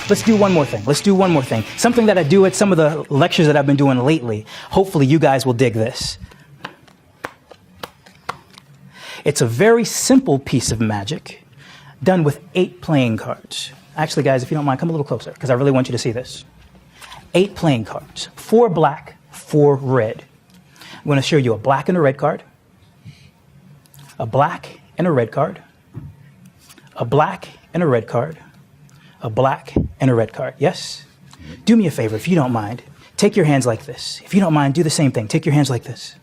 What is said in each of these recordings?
Let's do one more thing. Let's do one more thing. Something that I do at some of the lectures that I've been doing lately. Hopefully you guys will dig this. It's a very simple piece of magic done with 8 playing cards. Actually, guys, if you don't mind, come a little closer because I really want you to see this. 8 playing cards, 4 black, 4 red. I'm going to show you a black and a red card, a black and a red card, a black and a red card, a black and a red card. Yes? Do me a favor, if you don't mind. Take your hands like this. If you don't mind, do the same thing. Take your hands like this.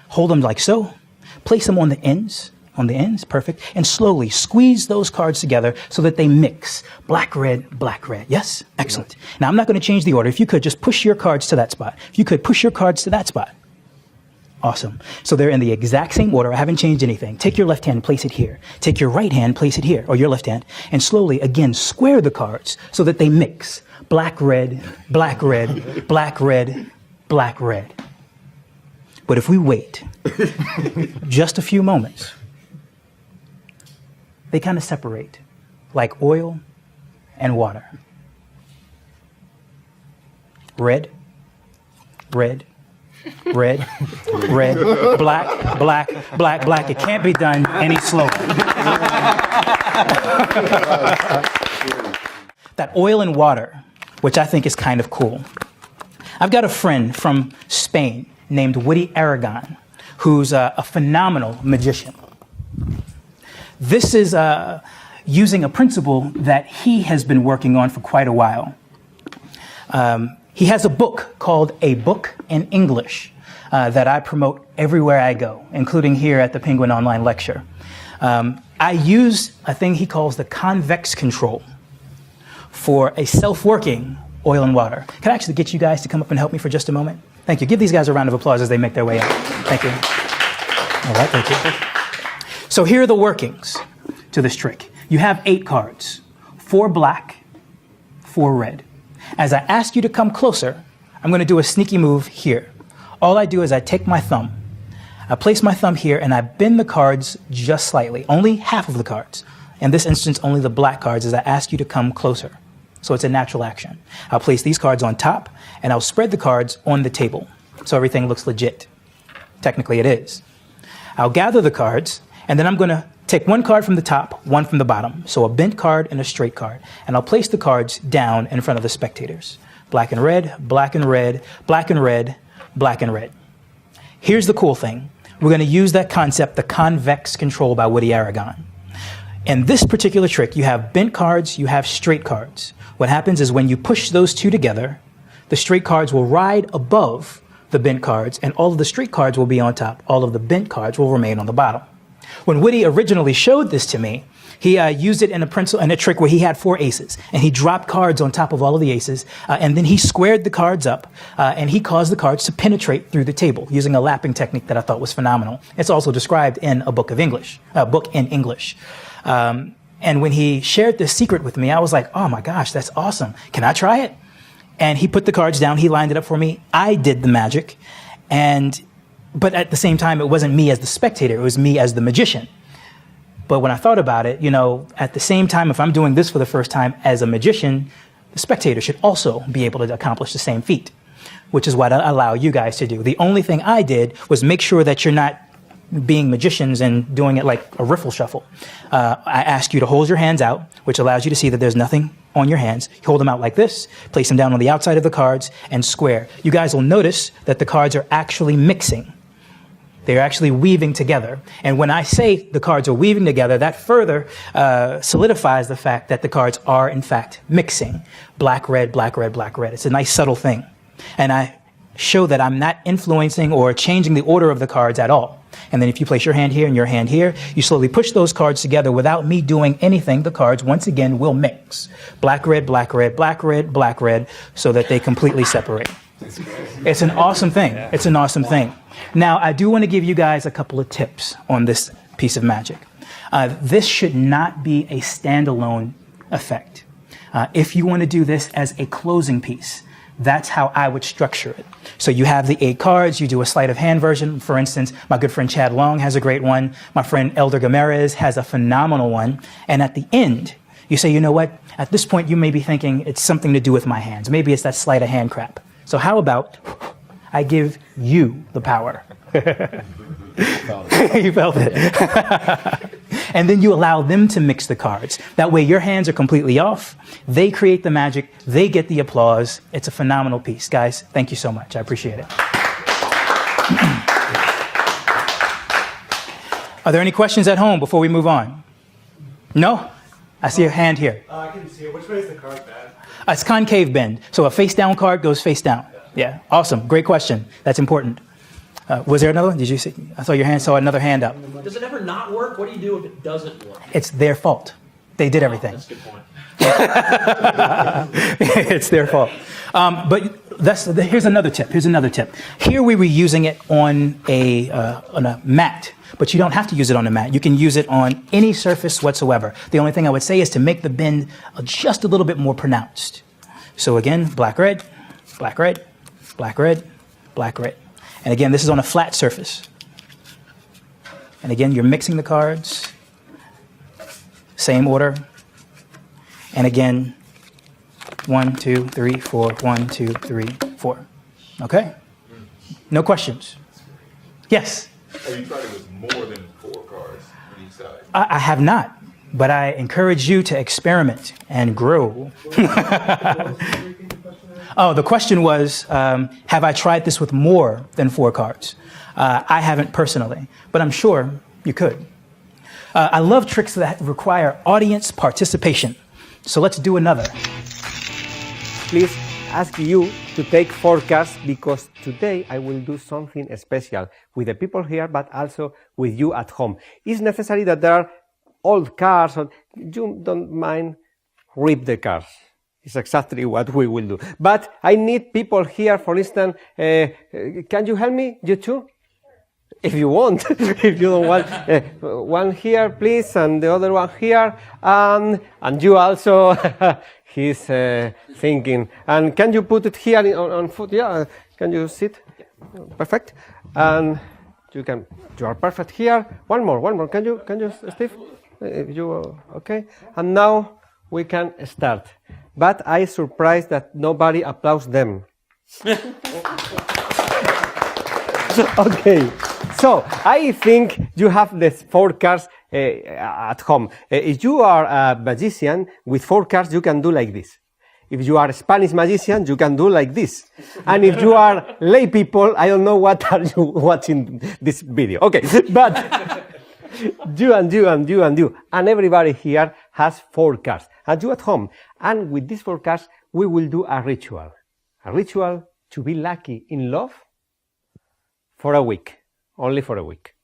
Hold them like so. Place them on the ends. Perfect. And slowly squeeze those cards together so that they mix. Black, red. Yes? Excellent. Now, I'm not going to change the order. If you could, just push your cards to that spot. If you could, push your cards to that spot. Awesome. So they're in the exact same order. I haven't changed anything. Take your left hand, place it here. Take your right hand, place it here, or your left hand, and slowly, again, square the cards so that they mix. Black, red, black, red, black, red, black, red. But if we wait just a few moments, they kind of separate like oil and water. Red, red, red, red, black, black, black, black. It can't be done any slower. That oil and water, which I think is kind of cool. I've got a friend from Spain named Woody Aragon, who's a phenomenal magician. This is using a principle that he has been working on for quite a while. He has a book called A Book in English that I promote everywhere I go, including here at the Penguin Online Lecture. I use a thing he calls the convex control for a self-working oil and water. Can I actually get you guys to come up and help me for just a moment? Thank you. Give these guys a round of applause as they make their way up. Thank you. All right, thank you. So here are the workings to this trick. You have 8 cards, 4 black, 4 red. As I ask you to come closer, I'm going to do a sneaky move here. All I do is I take my thumb, I place my thumb here, and I bend the cards just slightly, only half of the cards. In this instance, only the black cards, as I ask you to come closer. So it's a natural action. I'll place these cards on top, and I'll spread the cards on the table, so everything looks legit. Technically, it is. I'll gather the cards, and then I'm going to take one card from the top, one from the bottom. So a bent card and a straight card. And I'll place the cards down in front of the spectators. Black and red, black and red, black and red, black and red. Here's the cool thing. We're going to use that concept, the convex control by Woody Aragon. In this particular trick, you have bent cards, you have straight cards. What happens is when you push those two together, the straight cards will ride above the bent cards, and all of the straight cards will be on top. All of the bent cards will remain on the bottom. When Woody originally showed this to me, he used it in a trick where he had 4 aces, and he dropped cards on top of all of the aces, and then he squared the cards up, and he caused the cards to penetrate through the table using a lapping technique that I thought was phenomenal. It's also described in a book in English. And when he shared this secret with me, I was like, oh my gosh, that's awesome. Can I try it? And he put the cards down, he lined it up for me, I did the magic, but at the same time, it wasn't me as the spectator, it was me as the magician. But when I thought about it, at the same time, if I'm doing this for the first time as a magician, the spectator should also be able to accomplish the same feat, which is what I allow you guys to do. The only thing I did was make sure that you're not being magicians and doing it like a riffle shuffle. I ask you to hold your hands out, which allows you to see that there's nothing on your hands. You hold them out like this, place them down on the outside of the cards, and square. You guys will notice that the cards are actually mixing. They're actually weaving together. And when I say the cards are weaving together, that further solidifies the fact that the cards are, in fact, mixing. Black, red, black, red, black, red. It's a nice, subtle thing. And I show that I'm not influencing or changing the order of the cards at all. And then if you place your hand here and your hand here, you slowly push those cards together without me doing anything. The cards, once again, will mix. Black, red, black, red, black, red, black, red, so that they completely separate. It's an awesome thing. It's an awesome thing. Now, I do want to give you guys a couple of tips on this piece of magic. This should not be a standalone effect. If you want to do this as a closing piece, that's how I would structure it. So you have the 8 cards, you do a sleight of hand version. For instance, my good friend Chad Long has a great one. My friend Elder Gamarez has a phenomenal one. And at the end, You say, you know what? At this point, you may be thinking it's something to do with my hands. Maybe it's that sleight of hand crap. So how about I give you the power? You felt it. And then you allow them to mix the cards. That way your hands are completely off. They create the magic. They get the applause. It's a phenomenal piece. Guys, thank you so much. I appreciate it. Are there any questions at home before we move on? No? I see a hand here. I can see it. Which way is the card bend? It's concave bend. So a face down card goes face down. Yeah, awesome. Great question. That's important. Was there another one? Did you see? I saw your hand, saw another hand up. Does it ever not work? What do you do if it doesn't work? It's their fault. They did everything. That's a good point. It's their fault. But here's another tip. Here we were using it on a mat, but you don't have to use it on a mat. You can use it on any surface whatsoever. The only thing I would say is to make the bend just a little bit more pronounced. So again, black, red, black, red, black, red, black, red. And again, this is on a flat surface. And again, you're mixing the cards. Same order. And again, 1, 2, 3, 4, 1, 2, 3, 4. Okay? No questions? Yes? Have you tried it with more than 4 cards on each side? I have not, but I encourage you to experiment and grow. Oh, the question was, have I tried this with more than 4 cards? I haven't personally, but I'm sure you could. I love tricks that require audience participation. So let's do another. Please ask you to take 4 cards because today I will do something special with the people here, but also with you at home. It's necessary that there are old cards, or you don't mind, rip the cards. It's exactly what we will do. But I need people here, for instance, can you help me, you two? If you want, if you don't want, one here, please, and the other one here, and you also, he's thinking. And can you put it here on foot? Yeah, can you sit? Perfect. And you are perfect here. One more. Can you, Steve? Okay. And now we can start. But I'm surprised that nobody applauds them. Okay. So, I think you have the 4 cards at home. If you are a magician, with 4 cards you can do like this. If you are a Spanish magician, you can do like this. And if you are lay people, I don't know what are you watching this video. Okay, but you and you and you and you. And everybody here has 4 cards. And you at home. And with these 4 cards, we will do a ritual. A ritual to be lucky in love for a week. Only for a week.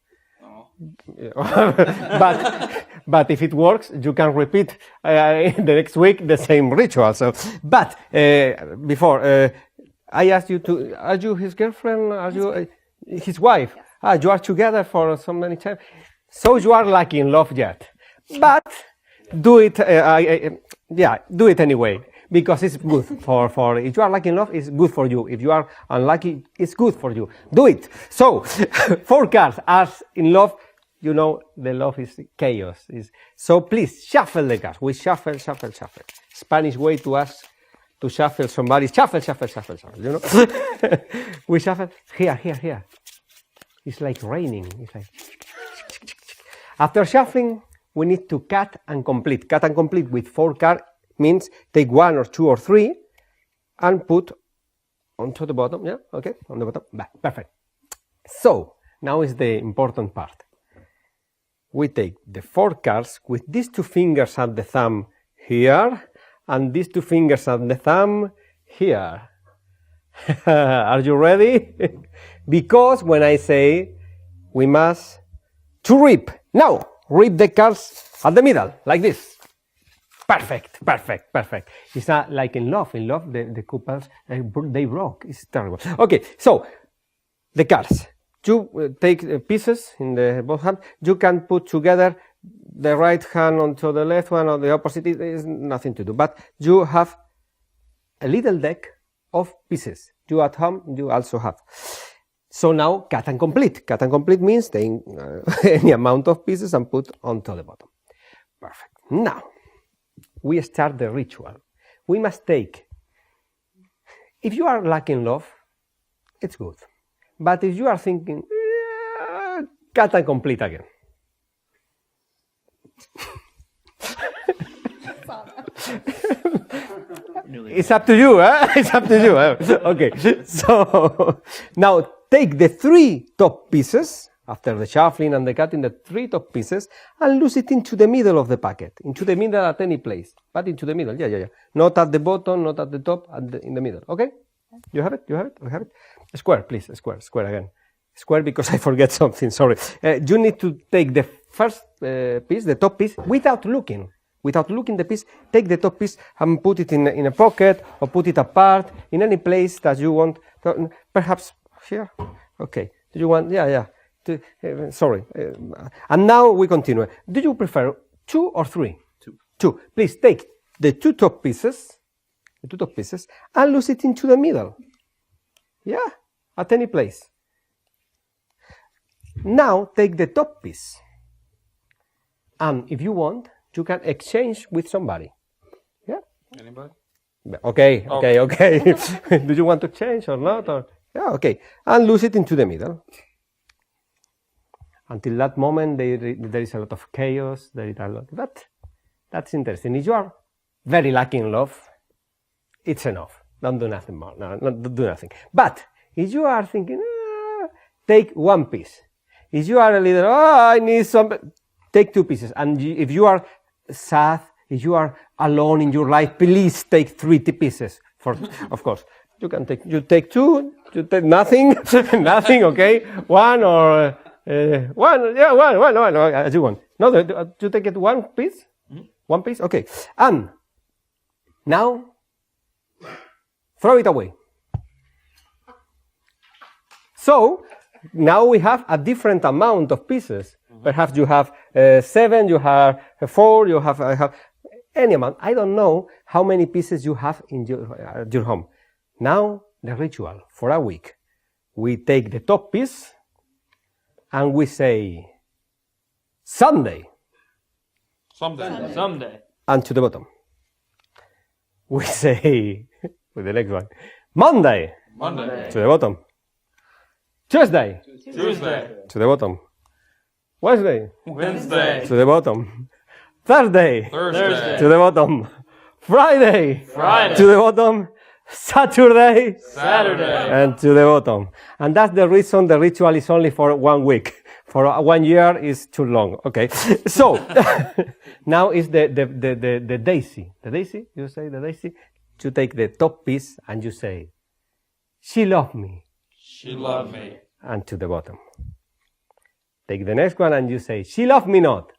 But if it works, you can repeat the next week the same ritual. So, but before I asked you to, are you his girlfriend? Are you his wife? You are together for so many times. So you are lucky in love yet. But do it. Do it anyway. Because it's good for if you are lucky in love, it's good for you. If you are unlucky, it's good for you. Do it. So, 4 cards. As in love, you know, the love is chaos. So please, shuffle the cards. We shuffle. Spanish way to ask to shuffle somebody. Shuffle. You know? We shuffle. Here. It's like raining. It's like... After shuffling, we need to cut and complete. Cut and complete with 4 cards. Means take 1 or 2 or 3 and put onto the bottom. Yeah, okay, on the bottom. Perfect. So now is the important part. We take the 4 cards with these 2 fingers at the thumb here and these 2 fingers at the thumb here. Are you ready? Because when I say we must to rip. Now rip the cards at the middle like this. Perfect. It's not like in love. In love, the couples, they broke. It's terrible. Okay, so the cards. You take pieces in the both hands. You can put together the right hand onto the left one or the opposite. It is nothing to do. But you have a little deck of pieces. You at home, you also have. So now, cut and complete. Cut and complete means taking any amount of pieces and put onto the bottom. Perfect. Now, we start the ritual. We must take, if you are lacking love, it's good. But if you are thinking, cut and complete again. It's up to you, huh? It's up to you. Okay, so now take the 3 top pieces, after the shuffling and the cutting, the 3 top pieces, and lose it into the middle of the packet, into the middle at any place, but into the middle, yeah. Not at the bottom, not at the top, in the middle, okay? You have it? We have it? Square, please, square again. Square because I forget something, sorry. You need to take the first piece, the top piece, without looking the piece, take the top piece and put it in a pocket or put it apart in any place that you want. Perhaps here? Okay. Do you want? Yeah. Sorry. And now we continue. Do you prefer 2 or 3? 2. Please take the 2 top pieces, and lose it into the middle. Yeah, at any place. Now take the top piece. And if you want, you can exchange with somebody. Yeah? Anybody? Okay. Do you want to change or not? Yeah, okay. And lose it into the middle. Until that moment, there is a lot of chaos. But that's interesting. If you are very lacking in love, it's enough. Don't do nothing more. No, don't do nothing. But if you are thinking, take 1 piece. If you are a little, I need some, take 2 pieces. And if you are sad, if you are alone in your life, please take 3 pieces. Of course, you take 2. You take nothing, okay? 1 or 1. Yeah, one. As you want. No, you take it 1 piece. 1 piece, okay. And now throw it away. So now we have a different amount of pieces. Perhaps you have 7, you have 4, you have any amount. I don't know how many pieces you have in your home. Now the ritual for a week. We take the top piece and we say Sunday. Someday. And to the bottom. We say with the next one Monday. To the bottom. Tuesday. To the bottom. Wednesday. To the bottom. Thursday. To the bottom. Friday. To the bottom. Saturday. And to the bottom. And that's the reason the ritual is only for 1 week. For 1 year is too long. Okay. So now is the daisy. The daisy, you say the daisy. You take the top piece and you say, she loved me. And to the bottom. Take the next one and you say, she loved me not.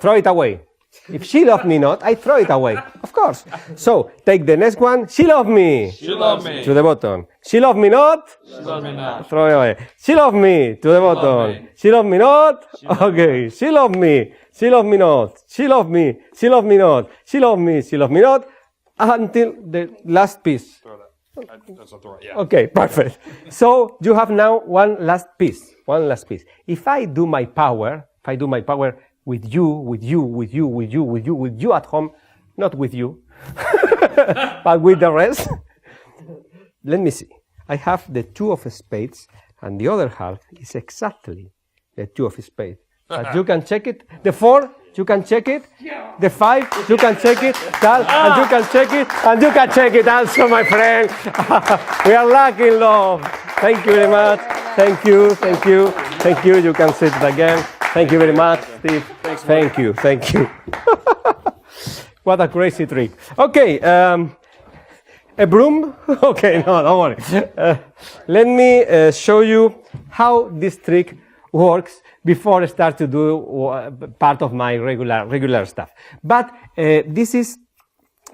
Throw it away. If she loved me not, I throw it away. Of course. So take the next one. She loved me. To the bottom. She loved me not. Throw it away. She loved me. To the bottom. She loved me not. Okay. She loved me. She loved me not. She loved me. She loved me not. She loved me. She loved me not. Until the last piece. Okay, perfect. So you have now one last piece. If I do my power with you at home, not with you, but with the rest. Let me see. I have the 2 of spades, and the other half is exactly the 2 of spades. But you can check it. The 4, you can check it. The 5, you can check it. And you can check it. And you can check it also, my friend. We are lucky in love. Thank you very much. Thank you. You can sit it again. Thank you very much, Steve. Thank you. What a crazy trick. Okay, a broom? Okay, no, don't worry. Let me show you how this trick works before I start to do part of my regular stuff. But this is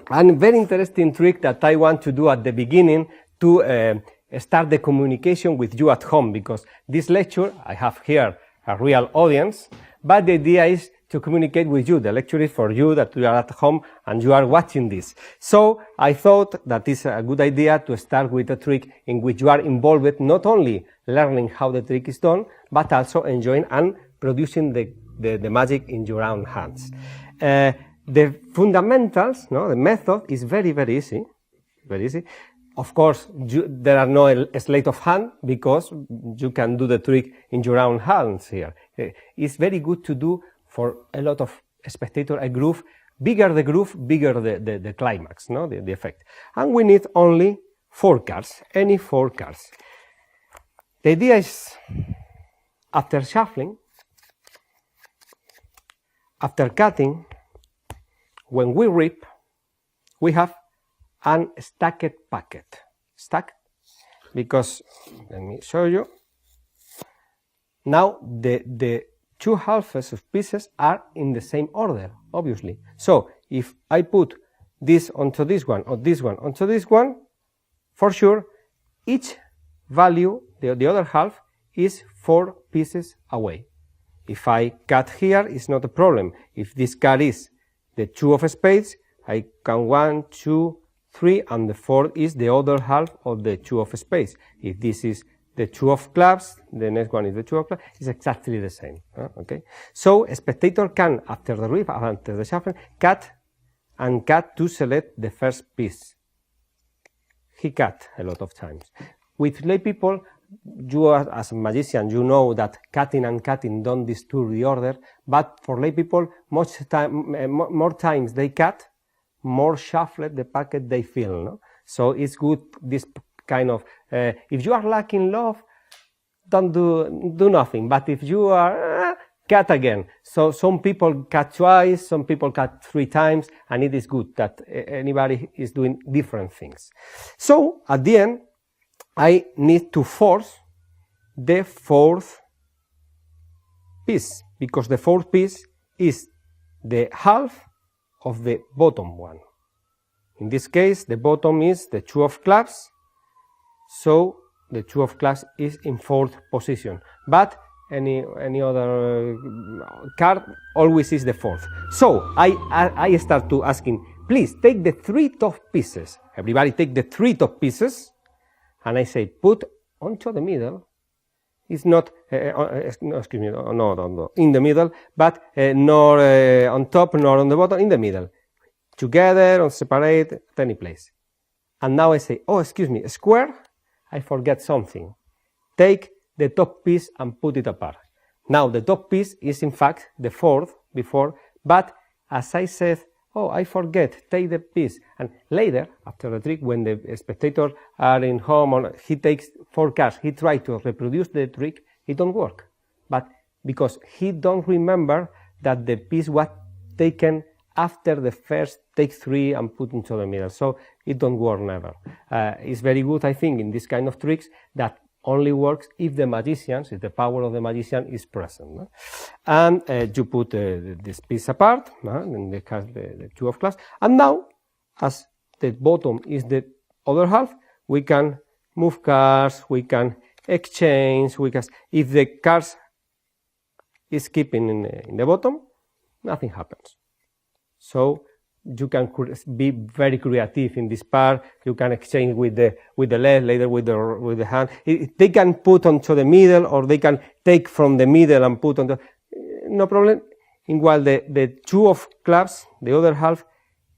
a very interesting trick that I want to do at the beginning to start the communication with you at home, because this lecture, I have here a real audience, but the idea is to communicate with you. The lecture is for you that you are at home and you are watching this. So I thought that it's a good idea to start with a trick in which you are involved, not only learning how the trick is done, but also enjoying and producing the magic in your own hands. The fundamentals, no, the method is very, very easy. Very easy. Of course, there are no sleight of hand because you can do the trick in your own hands here. It's very good to do for a lot of spectator a groove. Bigger the groove, bigger the climax, no, the effect. And we need only 4 cards, any 4 cards. The idea is, after shuffling, after cutting, when we rip, we have an stacked packet. Stacked, because, let me show you. Now, the 2 halves of pieces are in the same order, obviously. So, if I put this onto this one, or this one onto this one, for sure, each value, the other half, is 4 pieces away. If I cut here, it's not a problem. If this card is the 2 of spades, I count 1, 2, 3, and the 4 is the other half of the 2 of spades. If this is the 2 of clubs, the next one is the 2 of clubs, it's exactly the same. Okay? So a spectator can, after the rip, after the shuffle, cut to select the first piece. He cut a lot of times. With lay people, you as a magician, you know that cutting and cutting don't disturb the order, but for lay people, more times they cut, more shuffled the packet they feel. No? So it's good, this kind of, if you are lacking love, don't do nothing, but if you are, cut again. So some people cut twice, some people cut 3 times, and it is good that anybody is doing different things. So at the end, I need to force the 4th piece, because the 4th piece is the half of the bottom one. In this case, the bottom is the 2 of clubs, so the 2 of clubs is in 4th position. But any other card always is the 4th. So I start to asking, please take the 3 top pieces. Everybody take the 3 top pieces. And I say, put onto the middle. It's not, no, excuse me, no, in the middle, but nor on top nor on the bottom, in the middle. Together or separate, at any place. And now I say, oh, excuse me, square, I forget something. Take the top piece and put it apart. Now the top piece is in fact the 4th before, but as I said, oh, I forget, take the piece. And later, after the trick, when the spectators are in home, or he takes 4 cards, he tries to reproduce the trick, it don't work. But because he don't remember that the piece was taken after the first take 3 and put into the middle. So it don't work never. It's very good, I think, in this kind of tricks that only works if the magicians, if the power of the magician is present. No? And you put this piece apart, in the case the 2 of clubs. And now, as the bottom is the other half, we can move cards, we can exchange, if the cards is keeping in the bottom, nothing happens. So you can be very creative in this part. You can exchange with the left, later with the hand. They can put onto the middle, or they can take from the middle and put on the, no problem. While the 2 of clubs, the other half,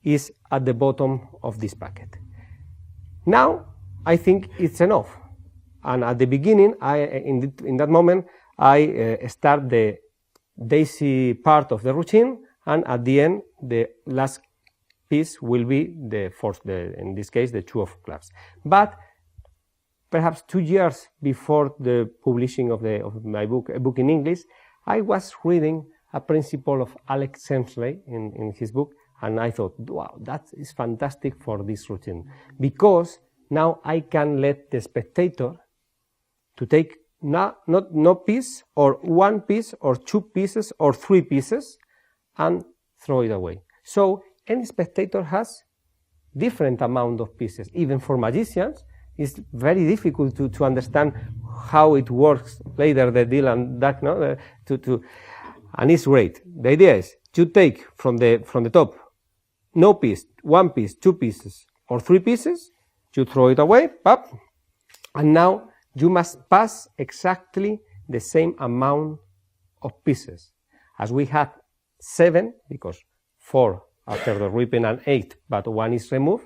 is at the bottom of this packet. Now I think it's enough. And at the beginning, in that moment, I start the daisy part of the routine, and at the end, the last piece will be the 4th, in this case, the 2 of clubs. But perhaps 2 years before the publishing of my book, a book in English, I was reading a principle of Alex Hemsley in his book, and I thought, wow, that is fantastic for this routine, because now I can let the spectator to take no piece, or 1 piece, or 2 pieces, or 3 pieces, and throw it away. So any spectator has different amount of pieces. Even for magicians, it's very difficult to understand how it works later, the deal and that, no? And it's great. The idea is to take from the top, no piece, 1 piece, 2 pieces, or 3 pieces, you throw it away, pop, and now you must pass exactly the same amount of pieces. As we had 7, because 4 after the ripping an 8, but 1 is removed.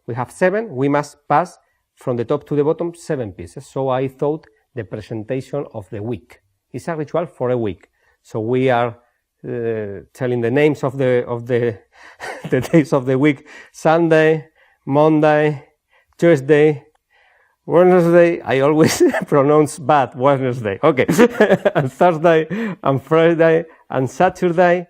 We have 7. We must pass from the top to the bottom 7 pieces. So I thought the presentation of the week. It's a ritual for a week. So we are telling the names of the the days of the week: Sunday, Monday, Tuesday, Wednesday. I always pronounce bad Wednesday. Okay, and Thursday, and Friday, and Saturday.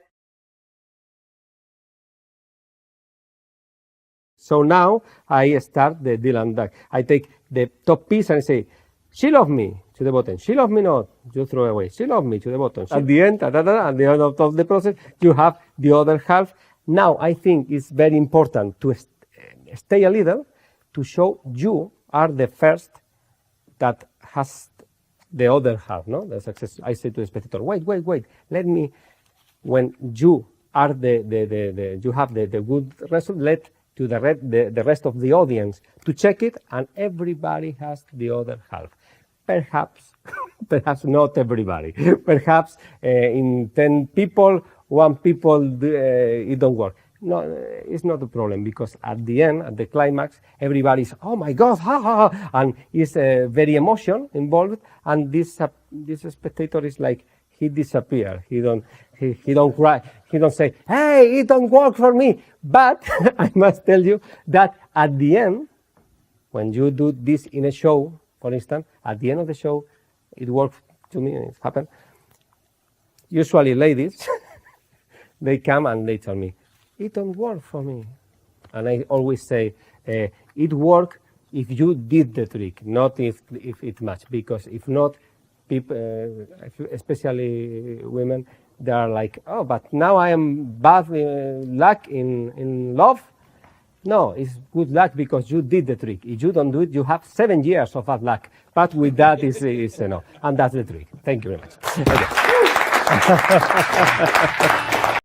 So now I start the Dylan Duck. I take the top piece and I say, "She loved me," to the bottom. "She loved me not," you throw away. "She loved me," to the bottom. At the end, at the end of the process, you have the other half. Now I think it's very important to stay a little to show you are the first that has the other half, no? The success. I say to the spectator, wait, let me, when you are you have the good result, let to the rest of the audience to check it, and everybody has the other half. Perhaps, perhaps not everybody. Perhaps in 10 people, 1 people, it don't work. No, it's not a problem, because at the end, at the climax, everybody's, oh my God, ha ha ha, and it's very emotion involved, and this spectator is like, he disappear. He don't cry. He don't say, hey, it don't work for me. But I must tell you that at the end, when you do this in a show, for instance, at the end of the show, it works to me, it happened. Usually ladies, they come and they tell me, it don't work for me. And I always say, it works if you did the trick, not if it matched. Because if not, people, especially women, they are like, oh, but now I am bad luck in love. No, it's good luck because you did the trick. If you don't do it, you have 7 years of bad luck. But with that is no, and that's the trick. Thank you very much. Okay.